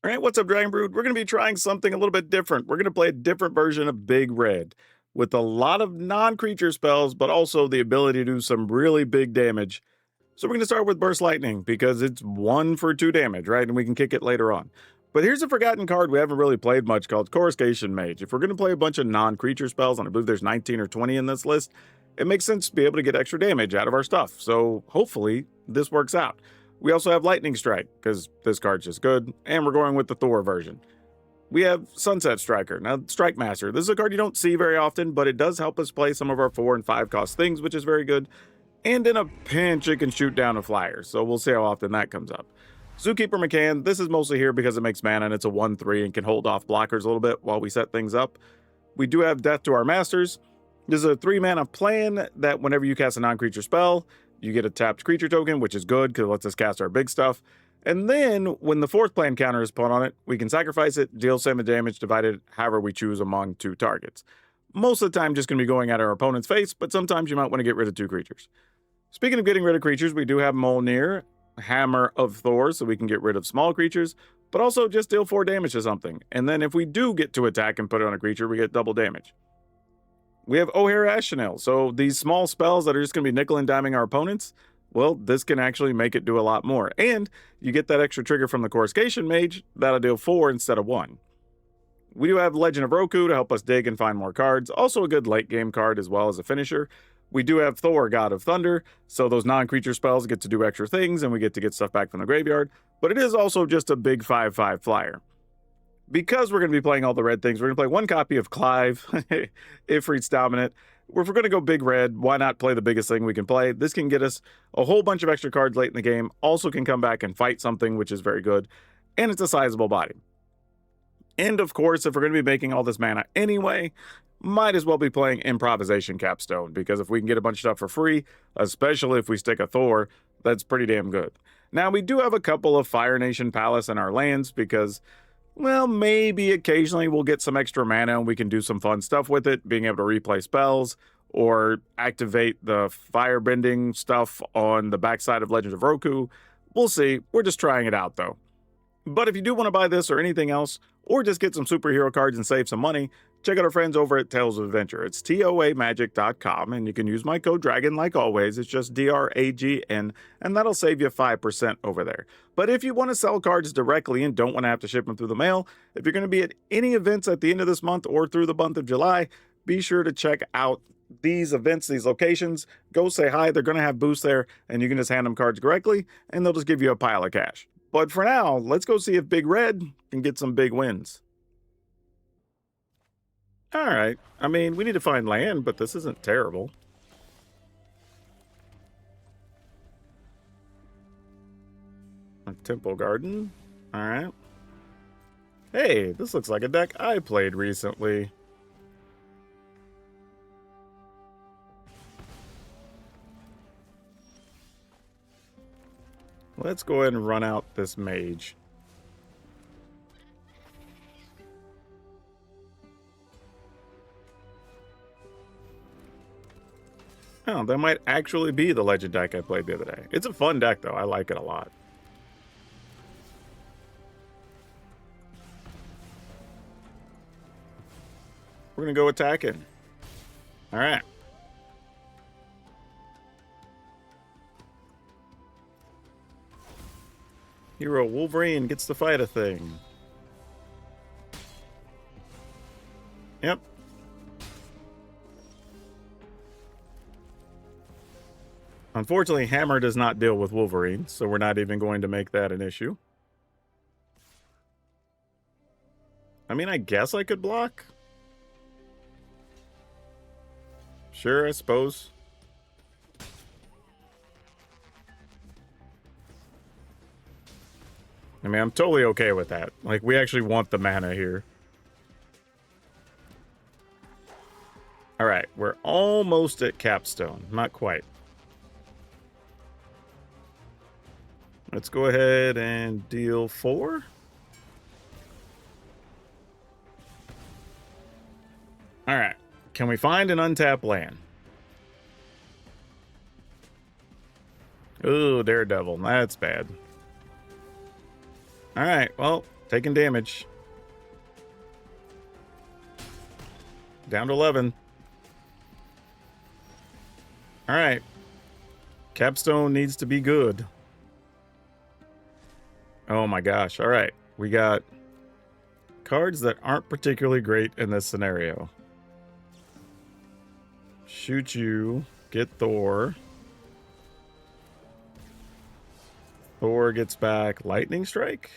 All right, what's up, Dragon Brood? We're going to be trying something a little bit different. We're going to play a different version of Big Red with a lot of non-creature spells, but also the ability to do some really big damage. So we're going to start with Burst Lightning because it's 1 for 2 damage, right? And we can kick it later on. But here's a forgotten card we haven't really played much called Coruscation Mage. If we're going to play a bunch of non-creature spells, and I believe there's 19 or 20 in this list, it makes sense to be able to get extra damage out of our stuff. So hopefully this works out. We also have Lightning Strike, because this card's just good, and we're going with the Thor version. We have Sunset Striker. Now, Strike Master. This is a card you don't see very often, but it does help us play some of our 4 and 5 cost things, which is very good. And in a pinch, it can shoot down a flyer, so we'll see how often that comes up. Zookeeper McCann. This is mostly here because it makes mana, and it's a 1/3 and can hold off blockers a little bit while we set things up. We do have Death to Our Masters. This is a 3-mana plan that whenever you cast a non-creature spell, you get a tapped creature token, which is good because it lets us cast our big stuff. And then when the 4th plan counter is put on it, we can sacrifice it, deal 7 damage, divided however we choose among 2 targets. Most of the time, just going to be going at our opponent's face, but sometimes you might want to get rid of 2 creatures. Speaking of getting rid of creatures, we do have Mjolnir, Hammer of Thor, so we can get rid of small creatures, but also just deal 4 damage to something. And then if we do get to attack and put it on a creature, we get double damage. We have Axonil, so these small spells that are just going to be nickel and diming our opponents, well, this can actually make it do a lot more. And you get that extra trigger from the Coruscation Mage, that'll deal 4 instead of 1. We do have Legend of Roku to help us dig and find more cards, also a good late game card as well as a finisher. We do have Thor, God of Thunder, so those non-creature spells get to do extra things and we get to get stuff back from the graveyard, but it is also just a big 5/5 flyer. Because we're going to be playing all the red things, we're going to play 1 copy of Clive, Ifrit's Dominant. If we're going to go big red, why not play the biggest thing we can play? This can get us a whole bunch of extra cards late in the game, also can come back and fight something, which is very good, and it's a sizable body. And of course, if we're going to be making all this mana anyway, might as well be playing Improvisation Capstone, because if we can get a bunch of stuff for free, especially if we stick a Thor, that's pretty damn good. Now, we do have a couple of Fire Nation Palace in our lands, because well, maybe occasionally we'll get some extra mana and we can do some fun stuff with it, being able to replay spells or activate the firebending stuff on the backside of Legend of Roku. We'll see. We're just trying it out, though. But if you do want to buy this or anything else, or just get some superhero cards and save some money, check out our friends over at Tales of Adventure. It's toamagic.com, and you can use my code DRAGON like always. It's just DRAGN, and that'll save you 5% over there. But if you want to sell cards directly and don't want to have to ship them through the mail, if you're going to be at any events at the end of this month or through the month of July, be sure to check out these events, these locations. Go say hi. They're going to have booths there, and you can just hand them cards directly, and they'll just give you a pile of cash. But for now, let's go see if Big Red can get some big wins. All right. I mean, we need to find land, but this isn't terrible. A Temple Garden. All right. Hey, this looks like a deck I played recently. Let's go ahead and run out this mage. Oh, that might actually be the legend deck I played the other day. It's a fun deck, though. I like it a lot. We're going to go attacking. All right. Hero Wolverine gets to fight a thing. Yep. Unfortunately, Hammer does not deal with Wolverine, so we're not even going to make that an issue. I mean, I guess I could block. Sure, I suppose. I mean, I'm totally okay with that. Like, we actually want the mana here. All right, we're almost at Capstone. Not quite. Let's go ahead and deal 4. All right. Can we find an untapped land? Ooh, Daredevil. That's bad. All right, well, Taking damage. Down to 11. All right. Capstone needs to be good. Oh my gosh. All right. We got cards that aren't particularly great in this scenario. Shoot you. Get Thor. Thor gets back Lightning Strike.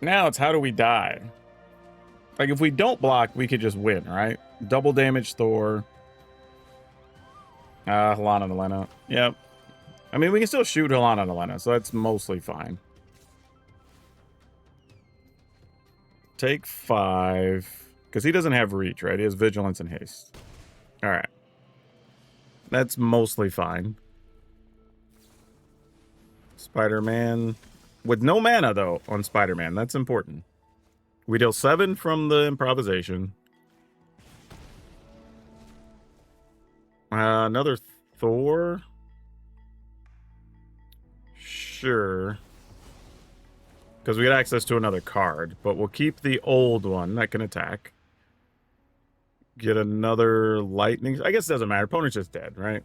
Now it's how do we die? Like if we don't block, we could just win, right? Double damage Thor. Halana and Elena. Yep. I mean, we can still shoot Halana and Elena, so that's mostly fine. Take 5. Because he doesn't have reach, right? He has vigilance and haste. All right. That's mostly fine. Spider-Man. With no mana, though, on Spider-Man. That's important. We deal 7 from the improvisation. Another Thor. Sure. Because we get access to another card. But we'll keep the old one that can attack. Get another lightning. I guess it doesn't matter. Opponent's just dead, right?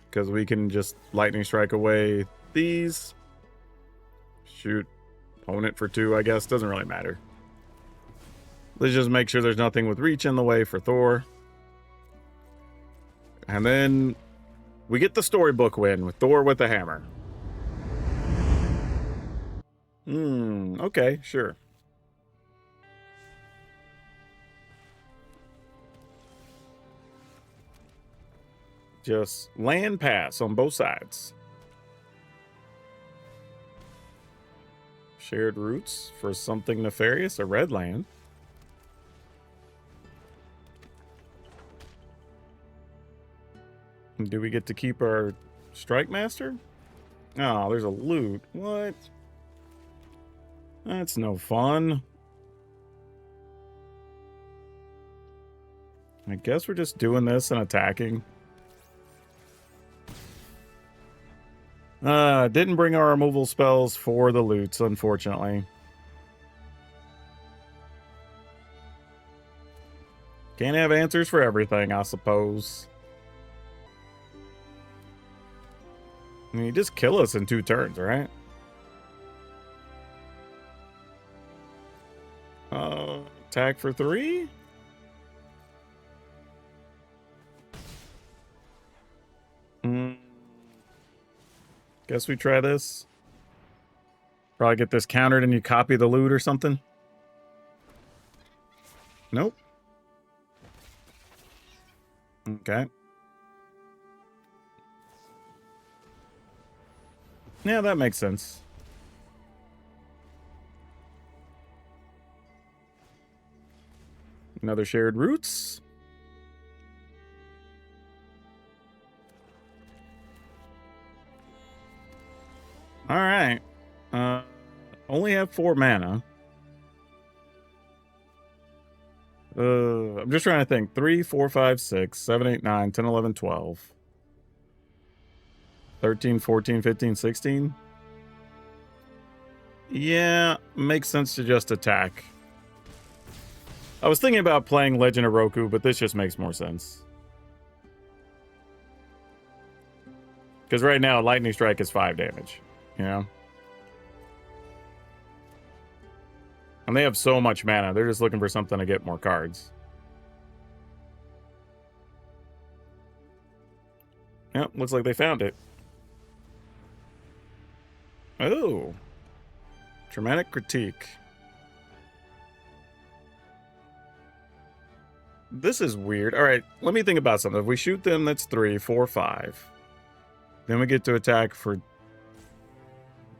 Because we can just lightning strike away these. Shoot opponent for 2, I guess. Doesn't really matter. Let's just make sure there's nothing with reach in the way for Thor. And then we get the storybook win with Thor with the hammer. Okay, sure. Just land pass on both sides. Shared roots for something nefarious, a red land. Do we get to keep our Strike Master? Oh, there's a Lute. What? That's no fun. I guess we're just doing this and attacking. Didn't bring our removal spells for the Lutes, unfortunately. Can't have answers for everything, I suppose. I mean, you just kill us in 2 turns, right? Attack for 3? Guess we try this. Probably get this countered and you copy the Lute or something. Nope. Okay. Yeah, that makes sense. Another shared roots. All right. Only have 4 mana. I'm just trying to think. 3, 4, 5, 6, 7, 8, 9, 10, 11, 12. 13, 14, 15, 16. Yeah, makes sense to just attack. I was thinking about playing Legend of Roku, but this just makes more sense. Because right now, Lightning Strike is 5 damage. You know? And they have so much mana. They're just looking for something to get more cards. Yep, looks like they found it. Oh. Dramatic Critique. This is weird. All right, let me think about something. If we shoot them, that's 3, 4, 5. Then we get to attack for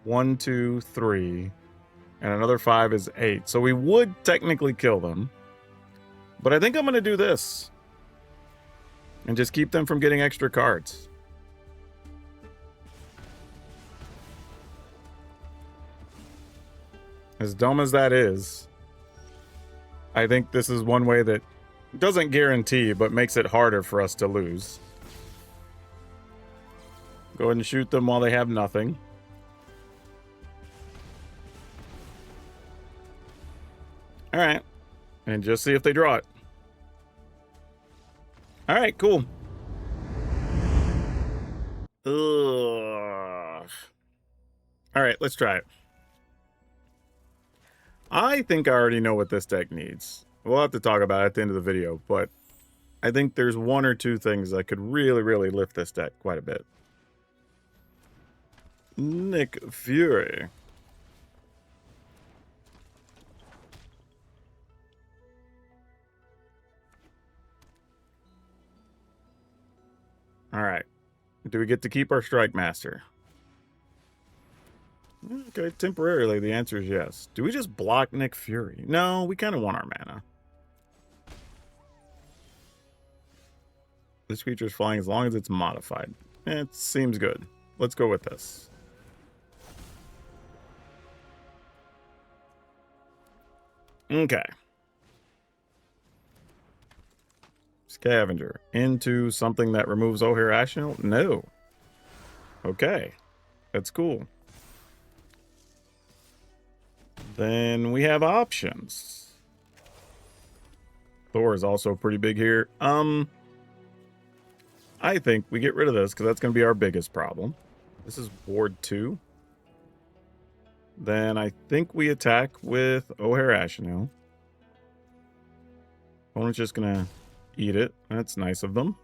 1, 2, 3. And another 5 is 8. So we would technically kill them. But I think I'm going to do this. And just keep them from getting extra cards. As dumb as that is, I think this is one way that Doesn't guarantee, but makes it harder for us to lose. Go ahead and shoot them while they have nothing. All right. And just see if they draw it. All right, cool. Ugh. All right, let's try it. I think I already know what this deck needs. We'll have to talk about it at the end of the video, but I think there's one or two things that could really, really lift this deck quite a bit. Nick Fury. All right. Do we get to keep our Strike Master? Okay, temporarily, the answer is yes. Do we just block Nick Fury? No, we kind of want our mana. This creature is flying as long as it's modified. It seems good. Let's go with this. Okay. Scavenger. Into something that removes O'Hare Axonil? No. Okay. That's cool. Then we have options. Thor is also pretty big here. I think we get rid of this because that's going to be our biggest problem. This is Ward 2. Then I think we attack with O'Hare Axonil. Opponent's just going to eat it. That's nice of them.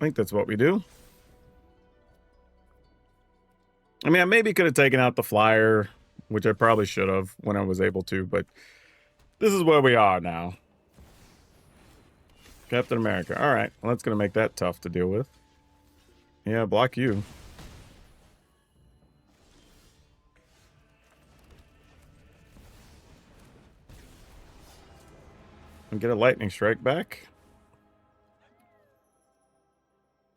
I think that's what we do. I mean, I maybe could have taken out the flyer, which I probably should have when I was able to, but this is where we are now. Captain America. All right. Well, that's going to make that tough to deal with. Yeah, block you. And get a lightning strike back.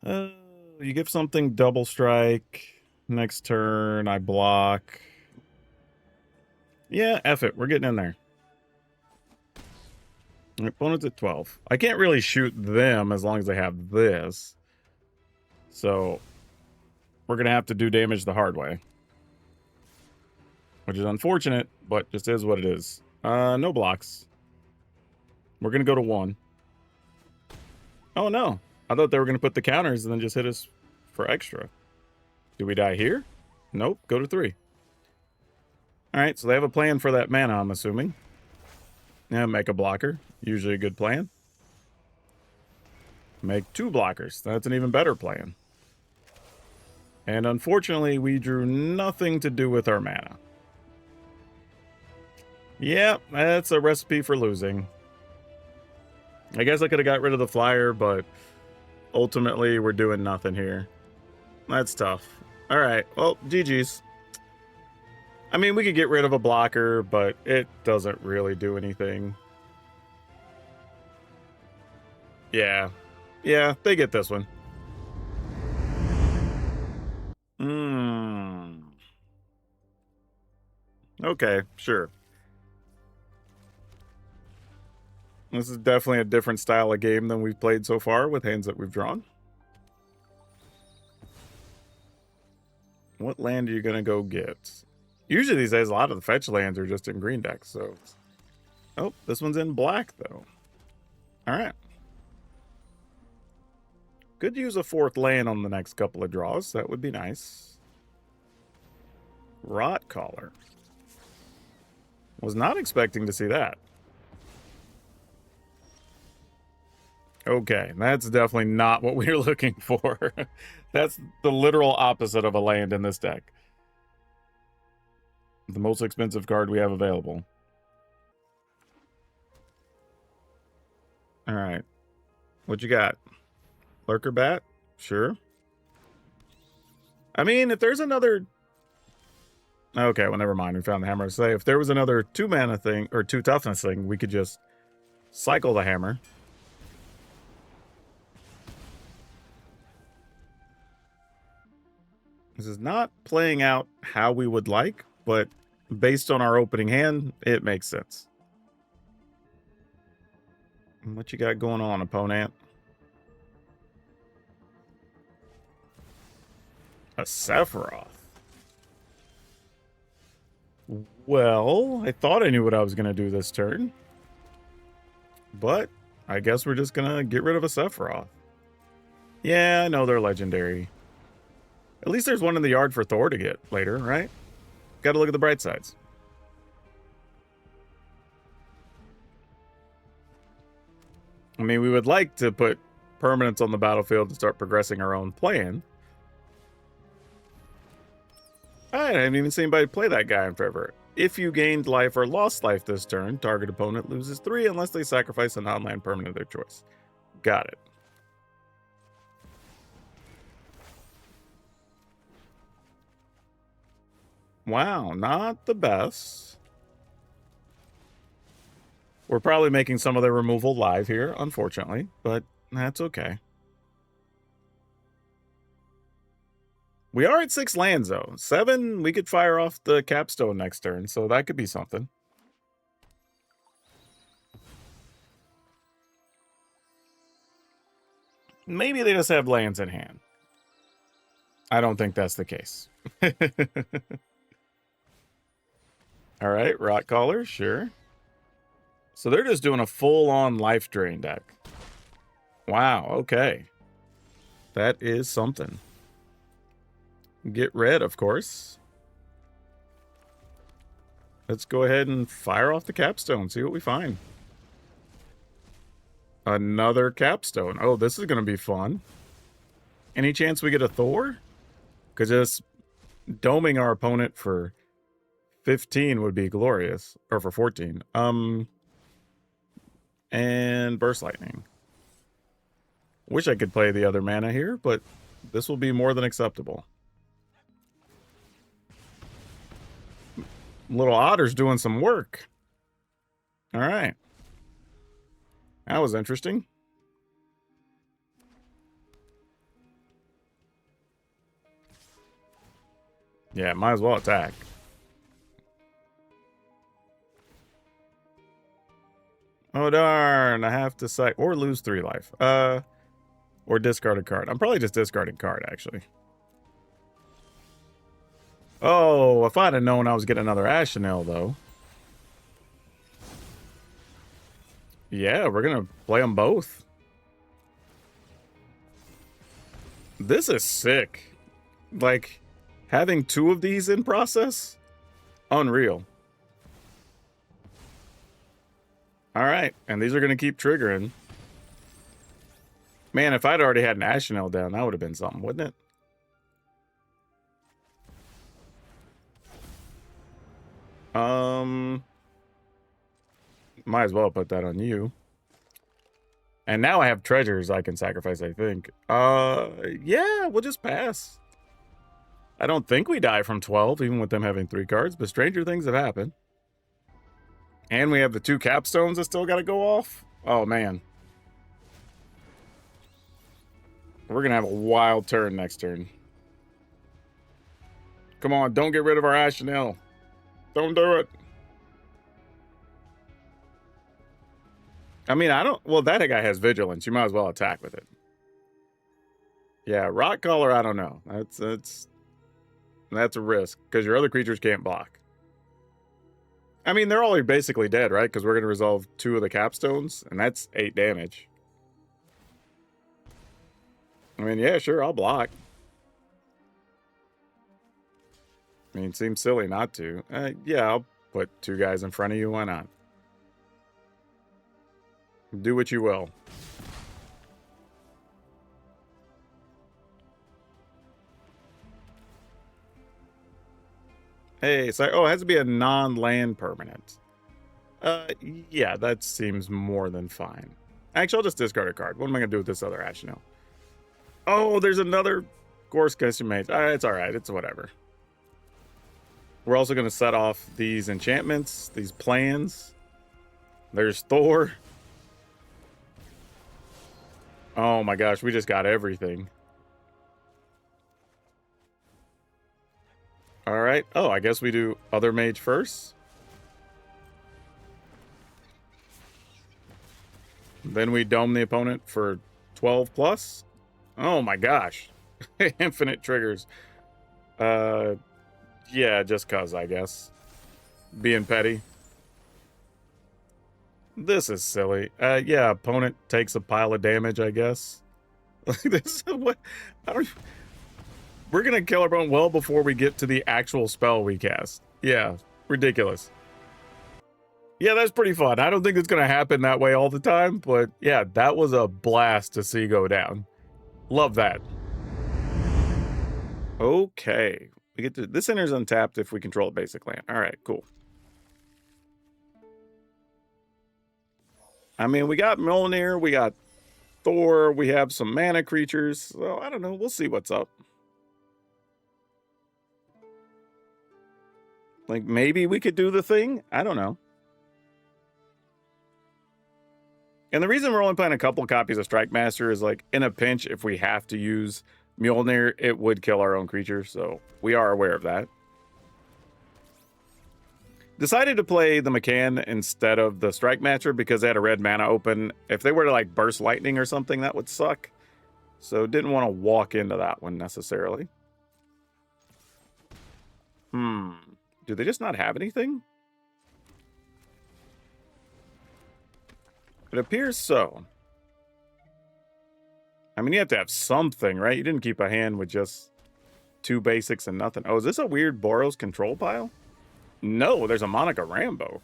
You give something double strike. Next turn, I block. Yeah, F it. We're getting in there. My opponent's at 12. I can't really shoot them as long as they have this. So, we're going to have to do damage the hard way. Which is unfortunate, but just is what it is. No blocks. We're going to go to 1. Oh, no. I thought they were going to put the counters and then just hit us for extra. Do we die here? Nope. Go to 3. All right, so they have a plan for that mana, I'm assuming. Yeah, make a blocker. Usually a good plan. Make 2 blockers. That's an even better plan. And unfortunately, we drew nothing to do with our mana. Yeah, that's a recipe for losing. I guess I could have got rid of the flyer, but ultimately we're doing nothing here. That's tough. All right, well, GG's. I mean, we could get rid of a blocker, but it doesn't really do anything. Yeah. Yeah, they get this one. Okay, sure. This is definitely a different style of game than we've played so far with hands that we've drawn. What land are you going to go get? Usually these days, a lot of the fetch lands are just in green decks, so... Oh, this one's in black, though. Alright. Could use a 4th land on the next couple of draws. That would be nice. Rot Collar. Was not expecting to see that. Okay, that's definitely not what we were looking for. That's the literal opposite of a land in this deck. The most expensive card we have available. All right. What you got? Lurker Bat? Sure. I mean, if there's another... Okay, well, never mind. We found the hammer. Say, if there was another 2 mana thing, or 2 toughness thing, we could just cycle the hammer. This is not playing out how we would like, but Based on our opening hand, it makes sense. What you got going on, opponent? A Sephiroth. Well, I thought I knew what I was going to do this turn. But I guess we're just going to get rid of a Sephiroth. Yeah, I know they're legendary. At least there's one in the yard for Thor to get later, right? Got to look at the bright sides. I mean, we would like to put permanents on the battlefield to start progressing our own plan. I haven't even seen anybody play that guy in forever. If you gained life or lost life this turn, target opponent loses 3 unless they sacrifice a non-land permanent of their choice. Got it. Wow, not the best. We're probably making some of their removal live here, unfortunately, but that's okay. We are at 6 lands, though. 7, we could fire off the capstone next turn, so that could be something. Maybe they just have lands in hand. I don't think that's the case. All right, Rot Caller, sure. So they're just doing a full-on life drain deck. Wow, okay. That is something. Get red, of course. Let's go ahead and fire off the capstone, see what we find. Another capstone. Oh, this is going to be fun. Any chance we get a Thor? Because just doming our opponent for 15 would be glorious. Or for 14. And Burst Lightning. Wish I could play the other mana here, but this will be more than acceptable. Little Otter's doing some work. All right. That was interesting. Yeah, might as well attack. Oh, darn. I have to sack or lose 3 life. Or discard a card. I'm probably just discarding card, actually. Oh, if I'd have known I was getting another Axonil, though. Yeah, we're going to play them both. This is sick. Like, having 2 of these in process? Unreal. All right, and these are going to keep triggering. Man, if I'd already had an Axonil down, that would have been something, wouldn't it? Might as well put that on you. And now I have treasures I can sacrifice, I think. Yeah, we'll just pass. I don't think we die from 12, even with them having 3 cards, but stranger things have happened. And we have the 2 capstones that still got to go off. Oh, man. We're going to have a wild turn next turn. Come on, don't get rid of our Axonil. Don't do it. I mean, I don't... Well, that guy has Vigilance. You might as well attack with it. Yeah, Rock Caller, I don't know. That's a risk, because your other creatures can't block. I mean, they're all basically dead, right? Because we're going to resolve 2 of the capstones, and that's 8 damage. I mean, yeah, sure, I'll block. I mean, it seems silly not to. Yeah, I'll put 2 guys in front of you. Why not? Do what you will. Hey, so oh, it has to be a non-land permanent. Yeah, that seems more than fine. Actually, I'll just discard a card. What am I gonna do with this other Axonil? Oh, there's another Gorse Custom Mage. It's all right. It's whatever. We're also gonna set off these enchantments, these plans. There's Thor. Oh my gosh, we just got everything. All right. right. Oh, I guess we do other mage first. Then we dome the opponent for 12 plus. Oh my gosh. Infinite triggers. Yeah, just cuz, I guess. Being petty. This is silly. Yeah, opponent takes a pile of damage, I guess. This what I don't we're gonna kill our opponent well before we get to the actual spell we cast. Yeah, ridiculous. Yeah, that's pretty fun. I don't think it's gonna happen that way all the time, but yeah, that was a blast to see go down. Love that. Okay. We get to this enters untapped if we control a basic land. All right, cool. I mean, we got Mjolnir, we got Thor, we have some mana creatures. So I don't know. We'll see what's up. Like maybe we could do the thing. I don't know. And the reason we're only playing a couple copies of Strike Master is like in a pinch, if we have to use Mjolnir, it would kill our own creature. So we are aware of that. Decided to play the McCann instead of the Strike Master because they had a red mana open. If they were to like burst lightning or something, that would suck. So didn't want to walk into that one necessarily. Do they just not have anything? It appears so. I mean, you have to have something, right? You didn't keep a hand with just 2 basics and nothing. Oh, is this a weird Boros control pile? No, there's a Monica Rambo.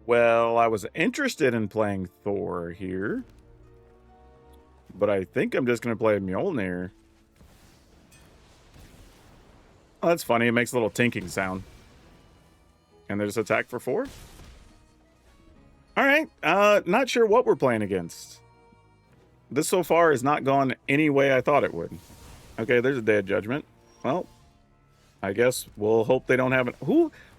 Well, I was interested in playing Thor here. But I think I'm just going to play Mjolnir. Oh, that's funny. It makes a little tinking sound. And they just attack for 4? All right. Not sure what we're playing against. This so far has not gone any way I thought it would. Okay, there's a Day of Judgment. Well, I guess we'll hope they don't have it.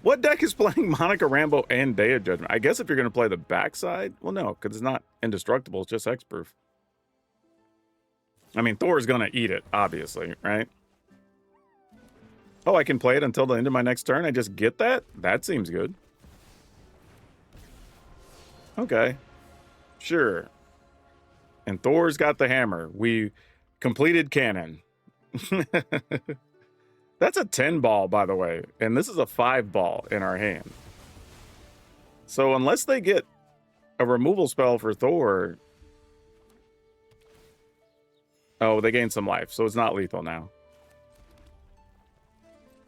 What deck is playing Monica Rambo and Day of Judgment? I guess if you're going to play the backside. Well, no, because it's not indestructible. It's just Hexproof. I mean, Thor's going to eat it, obviously, right? Oh, I can play it until the end of my next turn? I just get that? That seems good. Okay. Sure. And Thor's got the hammer. We completed cannon. That's a 10 ball, by the way. And this is a 5 ball in our hand. So unless they get a removal spell for Thor... Oh, they gain some life, so it's not lethal now.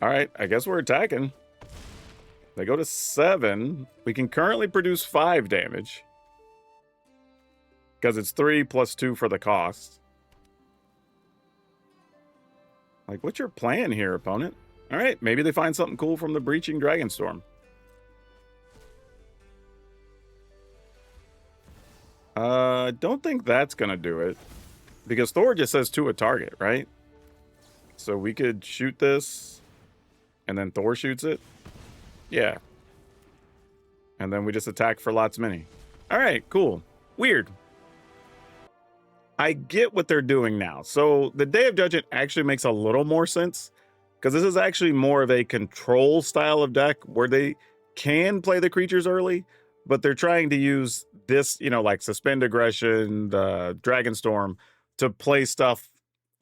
All right, I guess we're attacking. They go to 7. We can currently produce 5 damage. Because it's 3 plus 2 for the cost. Like, what's your plan here, opponent? All right, maybe they find something cool from the Breaching Dragonstorm. Don't think that's going to do it. Because Thor just says to a target, right? So we could shoot this, and then Thor shoots it. Yeah. And then we just attack for lots many. All right, cool. Weird. I get what they're doing now. So the Day of Judgment actually makes a little more sense because this is actually more of a control style of deck where they can play the creatures early, but they're trying to use this, you know, like Suspend Aggression, the Dragonstorm, to play stuff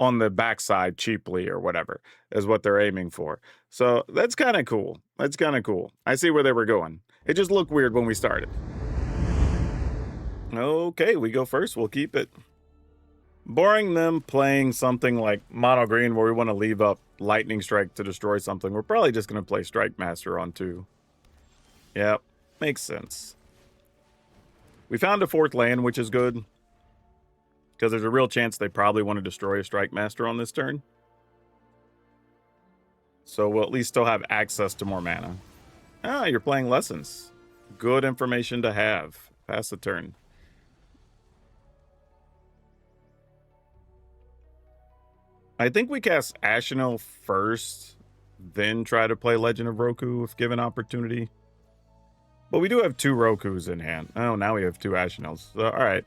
on the backside cheaply or whatever is what they're aiming for. So that's kind of cool. That's kind of cool. I see where they were going. It just looked weird when we started. Okay, we go first. We'll keep it. Barring them playing something like Mono Green where we want to leave up Lightning Strike to destroy something, we're probably just going to play Strike Master on 2. Yep, makes sense. We found a 4th land, which is good. Because there's a real chance they probably want to destroy a Strike Master on this turn. So we'll at least still have access to more mana. Ah, you're playing Lessons. Good information to have. Pass the turn. I think we cast Axonil first, then try to play Legend of Roku if given opportunity. But we do have 2 Rokus in hand. Oh, now we have 2 Axonils. So, all right.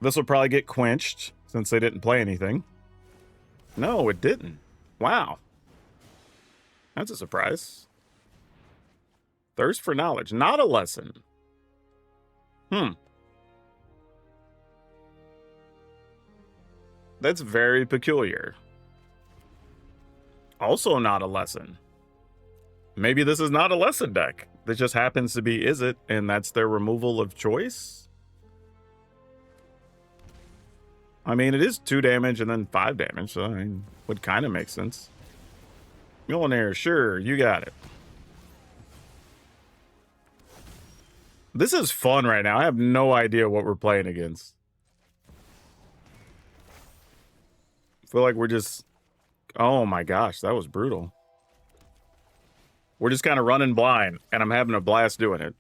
This will probably get quenched since they didn't play anything. No, it didn't. Wow. That's a surprise. Thirst for knowledge. Not a lesson. That's very peculiar. Also not a lesson. Maybe this is not a lesson deck. This just happens to be Izzet, and that's their removal of choice? I mean, it is 2 damage and then 5 damage, so I mean, would kind of make sense. Millionaire, sure, you got it. This is fun right now. I have no idea what we're playing against. I feel like we're just... Oh my gosh, that was brutal. We're just kind of running blind, and I'm having a blast doing it.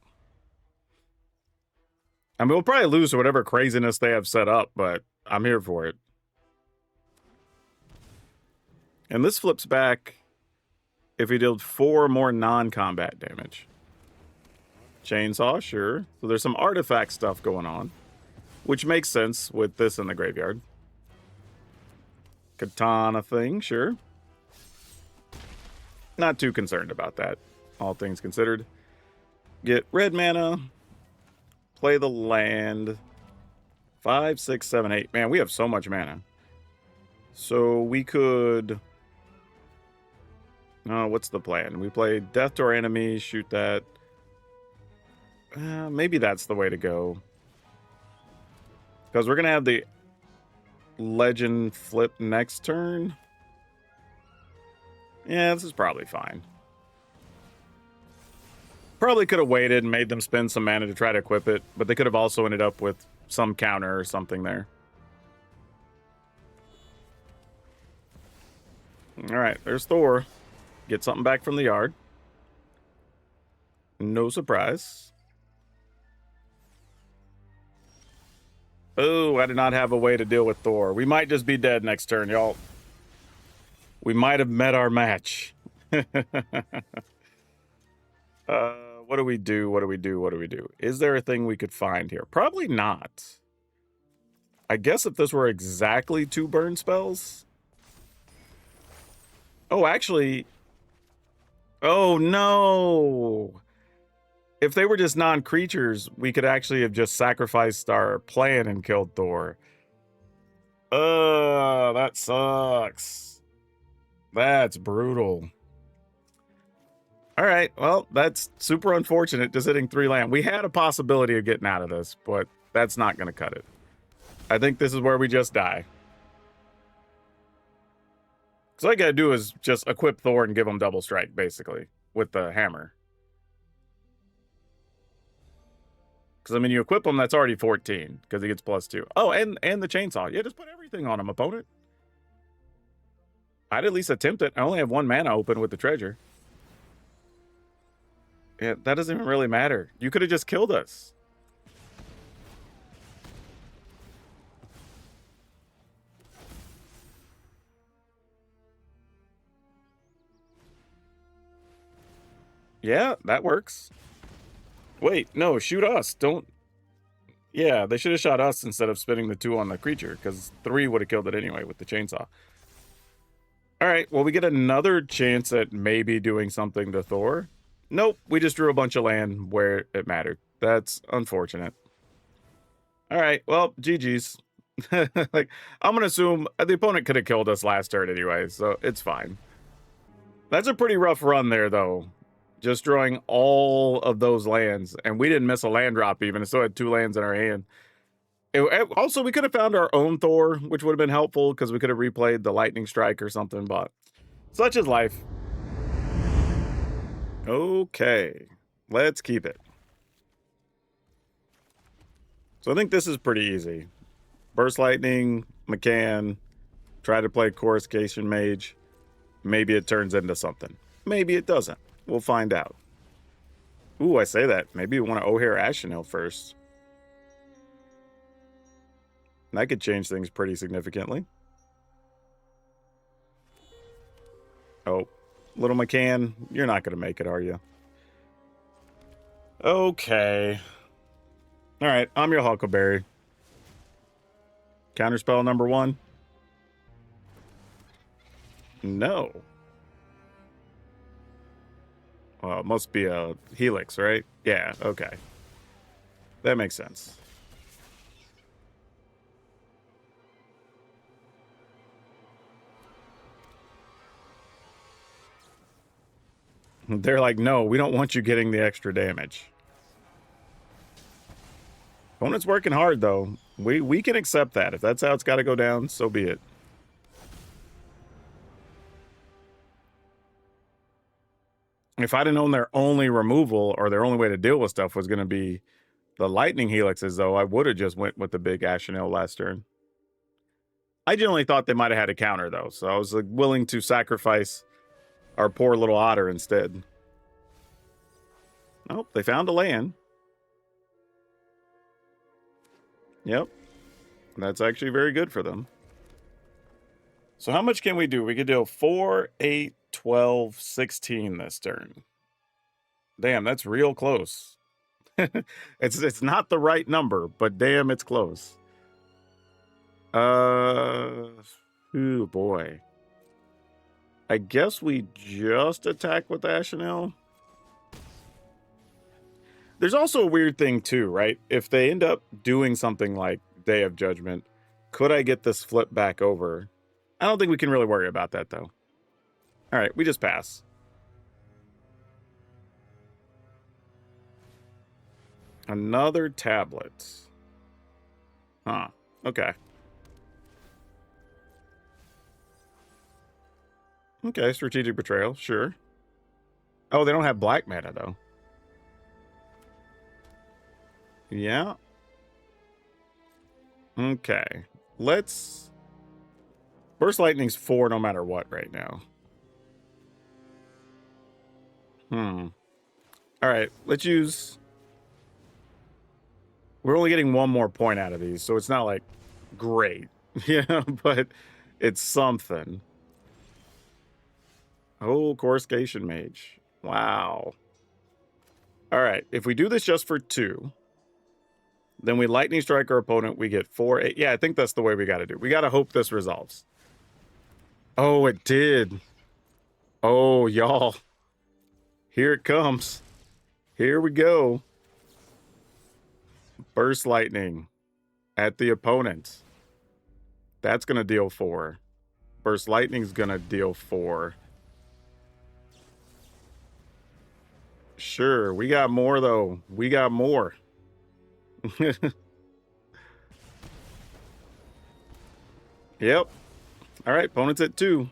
I mean, we'll probably lose to whatever craziness they have set up, but I'm here for it. And this flips back if he dealt 4 more non-combat damage. Chainsaw, sure. So there's some artifact stuff going on, which makes sense with this in the graveyard. Katana thing, sure. Not too concerned about that, all things considered. Get red mana. Play the land. 5, 6, 7, 8. Man, we have so much mana. So we could... what's the plan? We play death to our enemies, shoot that. Maybe that's the way to go. Because we're going to have the legend flip next turn. Yeah, this is probably fine. Probably could have waited and made them spend some mana to try to equip it, but they could have also ended up with some counter or something there. All right, there's Thor. Get something back from the yard. No surprise. Oh, I did not have a way to deal with Thor. We might just be dead next turn, y'all. We might have met our match. What do we do? What do we do? What do we do? Is there a thing we could find here? Probably not. I guess if this were exactly 2 burn spells. Oh, actually. Oh, no. If they were just non-creatures, we could actually have just sacrificed our plan and killed Thor. That sucks. That's brutal. All right, well, that's super unfortunate, just hitting 3 land. We had a possibility of getting out of this, but that's not going to cut it. I think this is where we just die. So all I got to do is just equip Thor and give him double strike, basically, with the hammer. Because, I mean, you equip him, that's already 14, because he gets +2. Oh, and the chainsaw. Yeah, just put everything on him, opponent. I'd at least attempt it. I only have 1 mana open with the treasure. Yeah, that doesn't even really matter. You could have just killed us. Yeah, that works. Wait, no, shoot us. Don't... Yeah, they should have shot us instead of spinning the 2 on the creature, because 3 would have killed it anyway with the chainsaw. All right, well, we get another chance at maybe doing something to Thor. Nope, we just drew a bunch of land where it mattered. That's unfortunate. All right, well, GG's. Like, I'm going to assume the opponent could have killed us last turn anyway, so it's fine. That's a pretty rough run there, though. Just drawing all of those lands, and we didn't miss a land drop even, still had 2 lands in our hand. Also, we could have found our own Thor, which would have been helpful, because we could have replayed the lightning strike or something, but such is life. Okay, let's keep it. So I think this is pretty easy. Burst Lightning, McCann, try to play Coruscation Mage. Maybe it turns into something. Maybe it doesn't. We'll find out. Ooh, I say that. Maybe we want to O'Hare Axonil first. That could change things pretty significantly. Oh, little McCann, you're not going to make it, are you? Okay. All right, I'm your Huckleberry. Counterspell number 1. No. Well, it must be a Helix, right? Yeah, okay. That makes sense. They're like, no, we don't want you getting the extra damage. Opponent's working hard, though. We can accept that. If that's how it's got to go down, so be it. If I'd have known their only removal or their only way to deal with stuff was going to be the lightning helixes, though, I would have just went with the big Axonil last turn. I generally thought they might have had a counter, though, so I was like, willing to sacrifice our poor little otter instead. Oh, they found a land. Yep. That's actually very good for them. So how much can we do? We could do 4, 8, 12, 16 this turn. Damn, that's real close. It's not the right number, but damn, it's close. Oh boy. I guess we just attack with Axonil. There's also a weird thing too, right? If they end up doing something like Day of Judgment, could I get this flip back over? I don't think we can really worry about that, though. All right, we just pass. Another tablet. Huh, okay. Okay, Strategic Betrayal, sure. Oh, they don't have black mana, though. Yeah. Okay, let's... Burst Lightning's 4 no matter what right now. All right, let's use... We're only getting 1 more point out of these, so it's not, like, great. Yeah, but it's something. Oh, Coruscation Mage. Wow. All right, if we do this just for 2, then we Lightning Strike our opponent, we get 4, 8. Yeah, I think that's the way we got to do. We got to hope this resolves. Oh, it did. Oh, y'all. Here it comes. Here we go. Burst Lightning at the opponent. That's going to deal 4. Burst Lightning's going to deal 4. Sure, we got more, though. We got more. Yep. All right, opponent's at 2.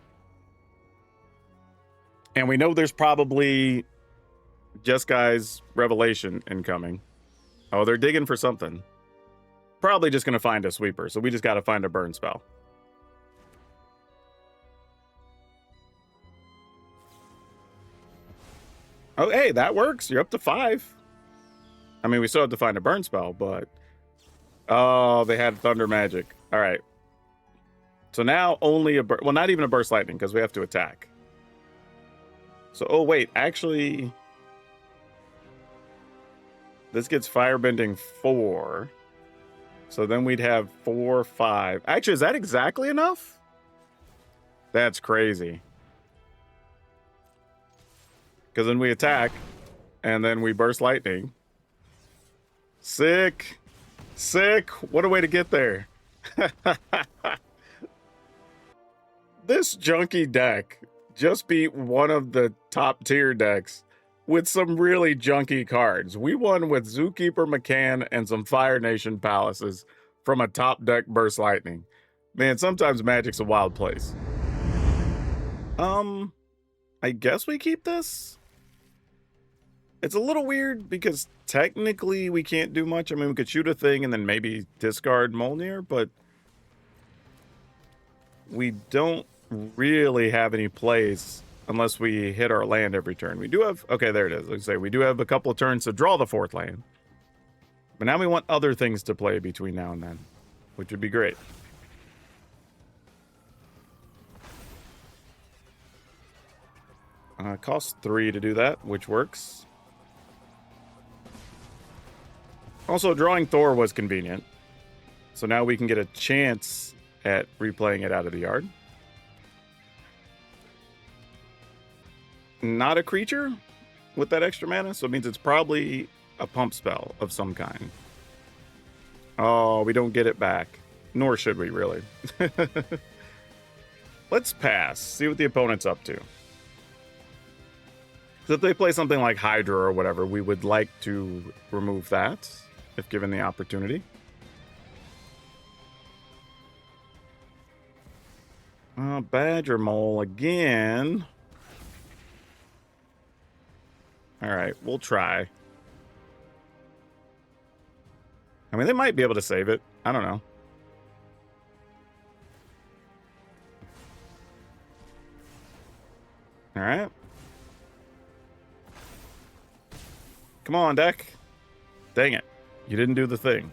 And we know there's probably Jeskai Revelation incoming. Oh, they're digging for something. Probably just going to find a sweeper, so we just got to find a burn spell. Oh, hey, that works. You're up to 5. I mean, we still have to find a burn spell, but... Oh, they had Thunder Magic. All right. So now only a... Well, not even a Burst Lightning, because we have to attack. So, oh, wait. Actually... This gets Firebending 4. So then we'd have 4, 5. Actually, is that exactly enough? That's crazy. Because then we attack, and then we Burst Lightning. Sick. Sick. What a way to get there. This junky deck just beat one of the top tier decks with some really junky cards. We won with Zookeeper McCann and some Fire Nation Palaces from a top deck Burst Lightning. Man, sometimes Magic's a wild place. I guess we keep this? It's a little weird because technically we can't do much. I mean, we could shoot a thing and then maybe discard Molnir, but we don't really have any plays unless we hit our land every turn. We do have... Okay, there it is. Like I say, we do have a couple of turns to draw the 4th land. But now we want other things to play between now and then, which would be great. Costs 3 to do that, which works. Also, drawing Thor was convenient. So now we can get a chance at replaying it out of the yard. not a creature with that extra mana, so it means it's probably a pump spell of some kind. Oh, we don't get it back. Nor should we, really. Let's pass. See what the opponent's up to. So if they play something like Hydra or whatever, we would like to remove that, if given the opportunity. Badger Mole again. Alright, we'll try. I mean, they might be able to save it. I don't know. Alright. Come on, deck. Dang it. You didn't do the thing.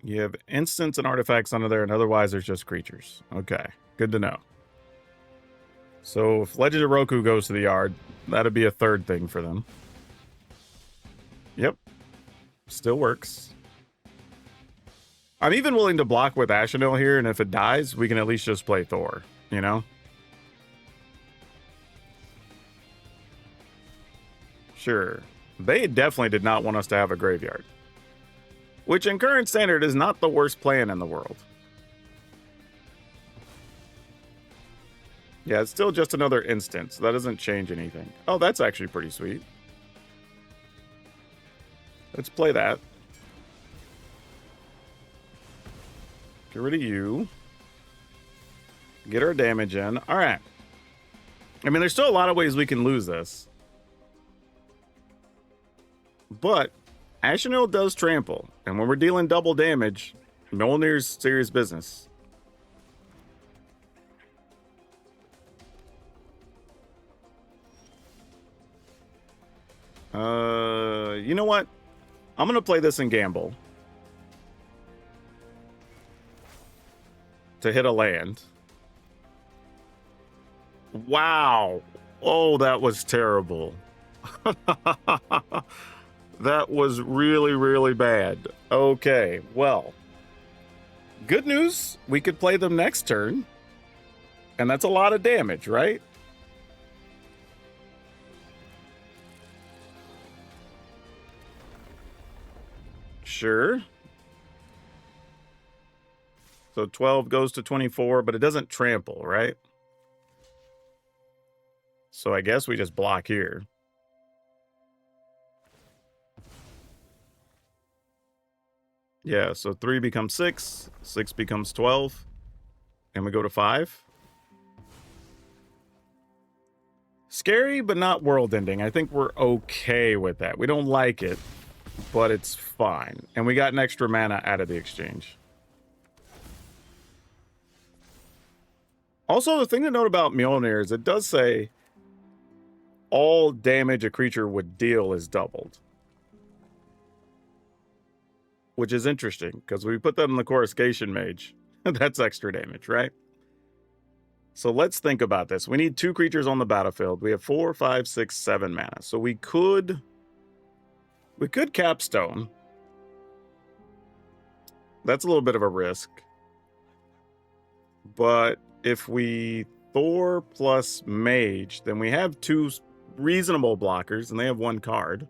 You have instants and artifacts under there, and otherwise there's just creatures. Okay, good to know. So if Legend of Roku goes to the yard, that'd be a third thing for them. Yep. Still works. I'm even willing to block with Axonil here, and if it dies, we can at least just play Thor, you know? Sure. They definitely did not want us to have a graveyard. Which in current standard is not the worst plan in the world. Yeah, it's still just another instance. That doesn't change anything. Oh, that's actually pretty sweet. Let's play that. Get rid of you. Get our damage in. All right. I mean, there's still a lot of ways we can lose this. But Axonil does trample. And when we're dealing double damage, Mjolnir's serious business. You know what? I'm going to play this and gamble. To hit a land. Wow. Oh, that was terrible. That was really, really bad. Okay, well. Good news. We could play them next turn. And that's a lot of damage, right? Sure. So 12 goes to 24, but it doesn't trample, right? So I guess we just block here. Yeah, so 3 becomes 6, 6 becomes 12, and we go to 5. Scary, but not world-ending. I think we're okay with that. We don't like it, but it's fine. And we got an extra mana out of the exchange. Also, the thing to note about Mjolnir is it does say all damage a creature would deal is doubled. Which is interesting, because we put that in the Coruscation Mage. That's extra damage, right? So let's think about this. We need 2 creatures on the battlefield. We have 4, 5, 6, 7 mana. So we could Capstone. That's a little bit of a risk. But if we Thor plus Mage, then we have 2 reasonable blockers, and they have 1 card.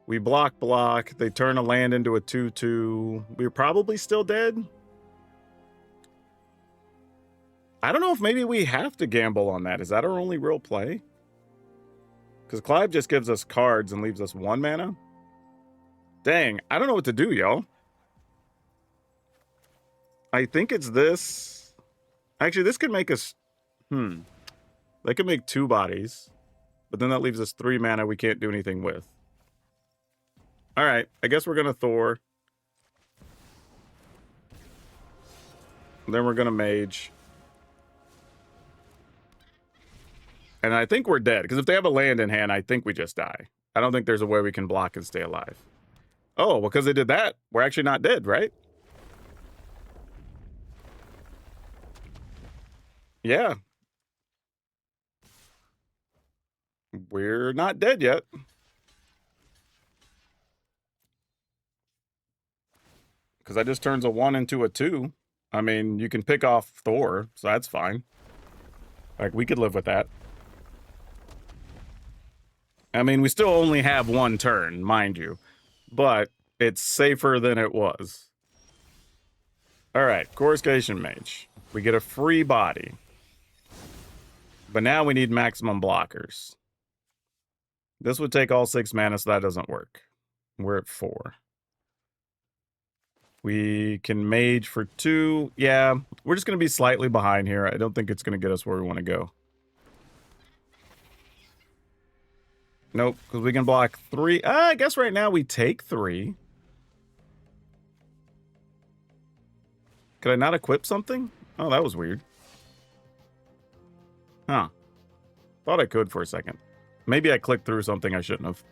We block, they turn a land into a 2/2. We're probably still dead. I don't know if maybe we have to gamble on that. Is that our only real play? Because Clive just gives us cards and leaves us 1 mana. Dang, I don't know what to do, y'all. I think it's this. Actually, this could make us... They could make 2 bodies. But then that leaves us 3 mana we can't do anything with. Alright, I guess we're going to Thor. Then we're going to Mage. And I think we're dead. Because if they have a land in hand, I think we just die. I don't think there's a way we can block and stay alive. Oh, because they did that, we're actually not dead, right? Yeah. We're not dead yet. Because that just turns a 1 into a 2. I mean, you can pick off Thor, so that's fine. Like, we could live with that. I mean, we still only have one turn, mind you, but it's safer than it was. All right, Coruscation Mage. We get a free body. But now we need maximum blockers. This would take all 6 mana, so that doesn't work. We're at 4. We can mage for 2. Yeah, we're just going to be slightly behind here. I don't think it's going to get us where we want to go. Nope, because we can block 3. I guess right now we take 3. Could I not equip something? Oh, that was weird. Huh. Thought I could for a second. Maybe I clicked through something I shouldn't have.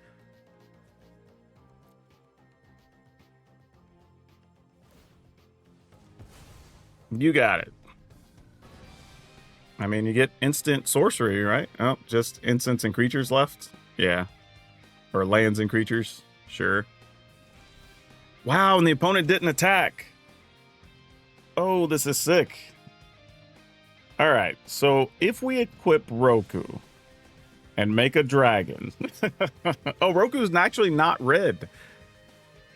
You got it. I mean, you get instant sorcery, right? Oh, just instants and creatures left? Yeah. Or lands and creatures? Sure. Wow, and the opponent didn't attack. Oh, this is sick. All right, so if we equip Roku and make a dragon. Oh, Roku's actually not red.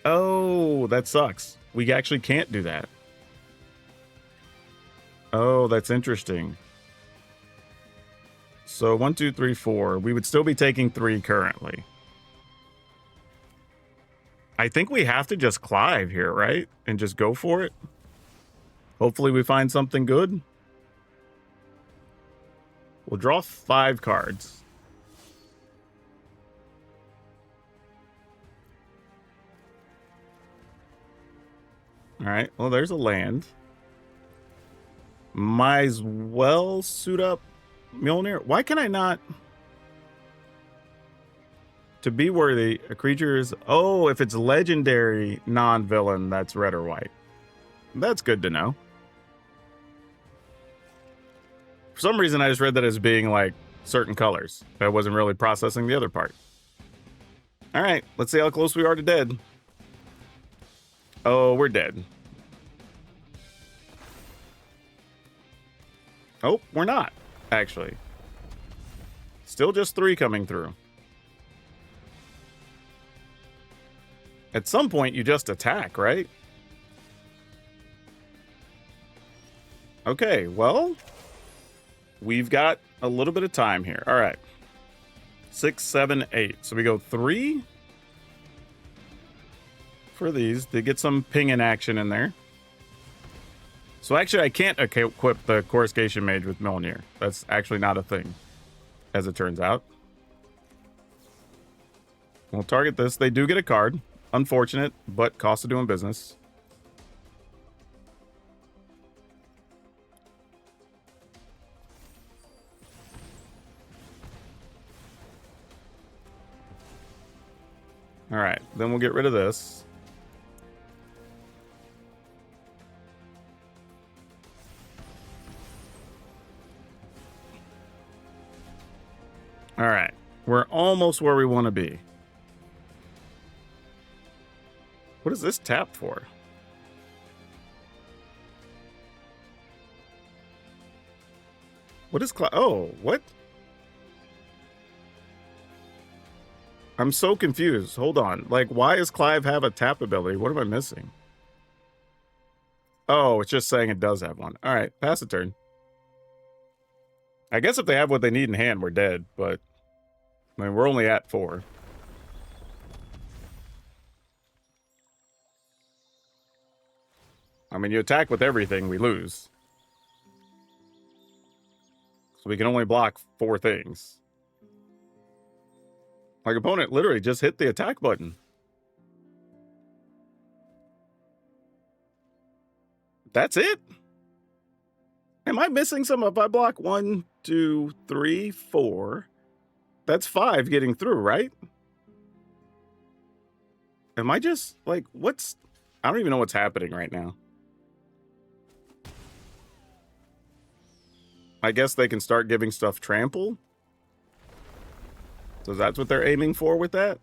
Oh, that sucks. We actually can't do that. Oh, that's interesting. So 1, 2, 3, 4. We would still be taking 3 currently. I think we have to just Clive here, right? And just go for it. Hopefully we find something good. We'll draw 5 cards. All right, well, there's a land. Might as well suit up Mjolnir. Why can I not? To be worthy, a creature is... Oh, if it's legendary non-villain, that's red or white. That's good to know. For some reason, I just read that as being like certain colors. I wasn't really processing the other part. All right, let's see how close we are to dead. Oh, we're dead. Oh, we're not, actually. Still just 3 coming through. At some point, you just attack, right? Okay, well, we've got a little bit of time here. All right. 6, 7, 8. So we go 3 for these to get some pinging action in there. So actually, I can't equip the Coruscation Mage with Mjolnir. That's actually not a thing, as it turns out. We'll target this. They do get a card. Unfortunate, but cost of doing business. All right, then we'll get rid of this. All right, we're almost where we want to be. What is this tap for? What is oh, what? I'm so confused. Hold on. Like, why does Clive have a tap ability? What am I missing? Oh, it's just saying it does have one. All right, pass the turn. I guess if they have what they need in hand, we're dead, but I mean, we're only at 4. I mean, you attack with everything, we lose. So we can only block 4 things. Like, opponent literally just hit the attack button. That's it? Am I missing some? If I block 1, 2, 3, 4, that's 5 getting through, right? Am I just, like, what's... I don't even know what's happening right now. I guess they can start giving stuff trample. So that's what they're aiming for with that?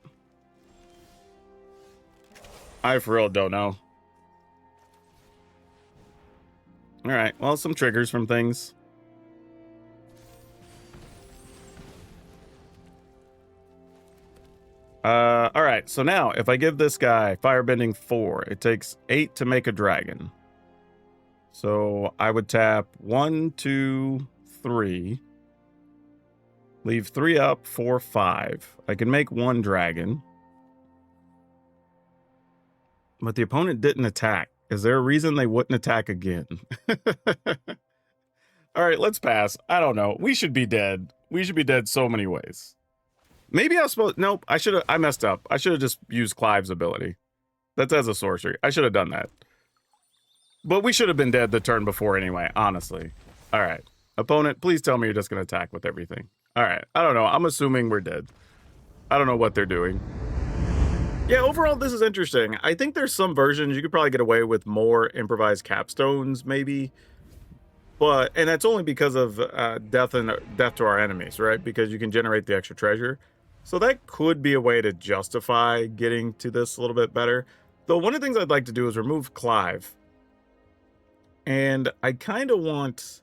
I for real don't know. All right, well, some triggers from things. All right, so now if I give this guy Firebending 4, it takes 8 to make a dragon. So I would tap 1, 2, 3. Leave 3 up, 4, 5. I can make 1 dragon. But the opponent didn't attack. Is there a reason they wouldn't attack again? All right, let's pass. I don't know. We should be dead. We should be dead so many ways. Maybe I was supposed... Nope, I messed up. I should have just used Clive's ability. That's as a sorcery. I should have done that. But we should have been dead the turn before anyway, honestly. All right. Opponent, please tell me you're just going to attack with everything. All right. I don't know. I'm assuming we're dead. I don't know what they're doing. Yeah, overall, this is interesting. I think there's some versions you could probably get away with more improvised capstones, maybe. And that's only because of death to our enemies, right? Because you can generate the extra treasure. So that could be a way to justify getting to this a little bit better. Though one of the things I'd like to do is remove Clive. And I kind of want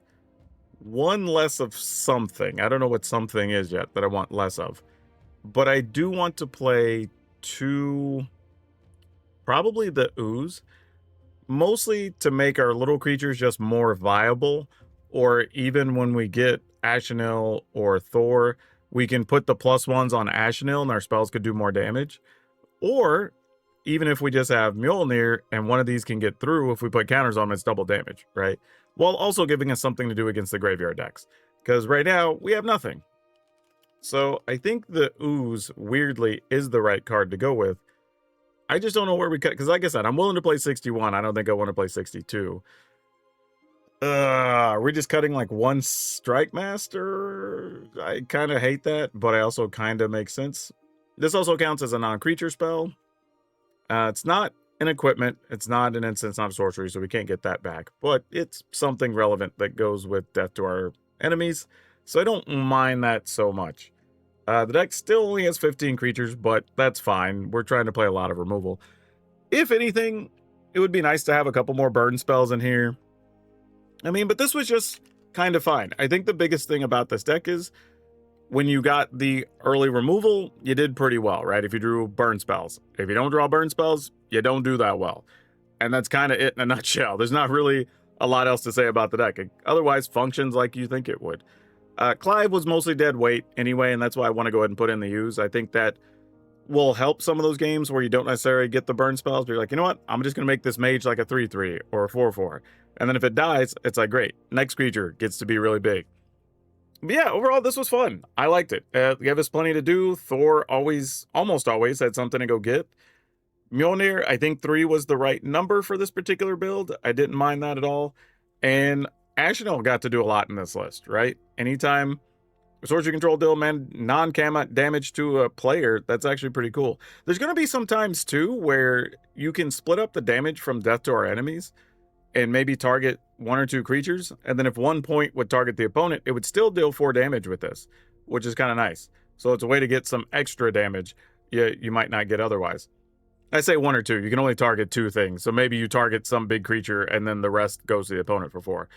one less of something. I don't know what something is yet that I want less of. But I do want to play 2, probably the Ooze. Mostly to make our little creatures just more viable, or even when we get Axonil or Thor, we can put the +1s on Axonil and our spells could do more damage. Or even if we just have Mjolnir and one of these can get through, if we put counters on them, it's double damage, right? While also giving us something to do against the graveyard decks. Because right now, we have nothing. So I think the Ooze, weirdly, is the right card to go with. I just don't know where we cut, because like I said, I'm willing to play 61. I don't think I want to play 62. Are we just cutting like 1 Strike Master? I kind of hate that, but I also kind of makes sense. This also counts as a non-creature spell. It's not an equipment. It's not an instant, it's not a sorcery, so we can't get that back. But it's something relevant that goes with death to our enemies, so I don't mind that so much. The deck still only has 15 creatures, but that's fine. We're trying to play a lot of removal. If anything, it would be nice to have a couple more burn spells in here. I mean, but this was just kind of fine. I think the biggest thing about this deck is when you got the early removal, you did pretty well, right? If you drew burn spells. If you don't draw burn spells, you don't do that well. And that's kind of it in a nutshell. There's not really a lot else to say about the deck. It otherwise functions like you think it would. Clive was mostly dead weight anyway, and that's why I want to go ahead and put in the use. I think that will help some of those games where you don't necessarily get the burn spells, but you're like, you know what? I'm just going to make this mage like a 3/3 or a 4/4. And then if it dies, it's like, great. Next creature gets to be really big. But yeah, overall, this was fun. I liked it. Gave us plenty to do. Thor almost always had something to go get. Mjolnir, I think 3 was the right number for this particular build. I didn't mind that at all. And Axonil got to do a lot in this list, right? Anytime sorcery control deal non-combat damage to a player, that's actually pretty cool. There's going to be some times too where you can split up the damage from death to our enemies and maybe target 1 or 2 creatures. And then if 1 point would target the opponent, it would still deal 4 damage with this, which is kind of nice. So it's a way to get some extra damage you might not get otherwise. I say 1 or 2. You can only target 2 things. So maybe you target some big creature and then the rest goes to the opponent for 4.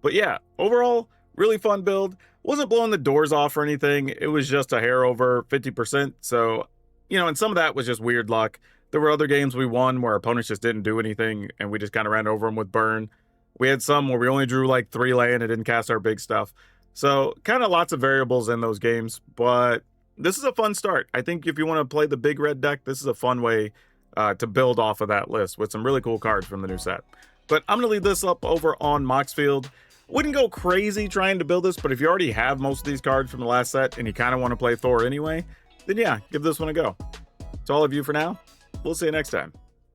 But yeah, overall, really fun build. Wasn't blowing the doors off or anything. It was just a hair over 50%. So, you know, and some of that was just weird luck. There were other games we won where opponents just didn't do anything and we just kind of ran over them with burn. We had some where we only drew like 3 land and didn't cast our big stuff. So kind of lots of variables in those games, but this is a fun start. I think if you want to play the big red deck, this is a fun way to build off of that list with some really cool cards from the new set. But I'm going to leave this up over on Moxfield. Wouldn't go crazy trying to build this, but if you already have most of these cards from the last set and you kind of want to play Thor anyway, then yeah, give this one a go. That's all of you for now. We'll see you next time.